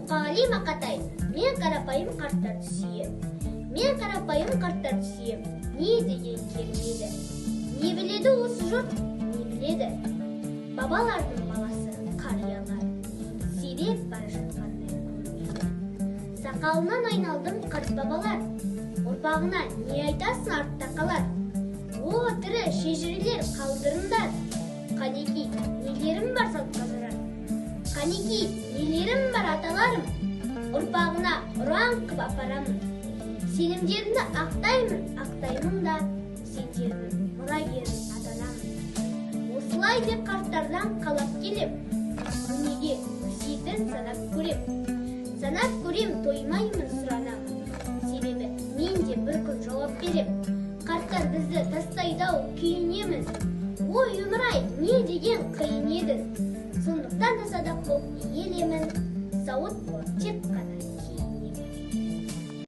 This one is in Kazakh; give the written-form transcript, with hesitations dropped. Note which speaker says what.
Speaker 1: Мұқағали Мақатай, мен қарапайым қарттарды сүйем. Мен қарапайым қарттарды сүйем. Не деген келмеді. Не біледі осы жұрт, не біледі. Бабалардың баласы қариялар, сиреп бара жатқандай көрінеді. Сақалынан айналдым қарт бабалар, ұрпағына не айтасын артта қалар. О, тірі шежірелер қалдырыңдар. Қанеки, нелерім бар салт қазарар. Қанеки, нелерім бар аталарым. Ұрпағына ұран қып апарамын. Сенімдерімді ақтаймын да, сендердің мұрагерін атанамын. Осылай деп қарттардан қалап келем, дүниеге өсиетін санап көрем. Санап көрем, тоймаймын сұранамын. Себебі мен де бір күн жауап берем. Қарттар бізді тастайдау күйінеміз. Ой, өмір-ай, не деген қиын еді. Сондықтан да садақ боп иелемін. Сауыт болып тек қана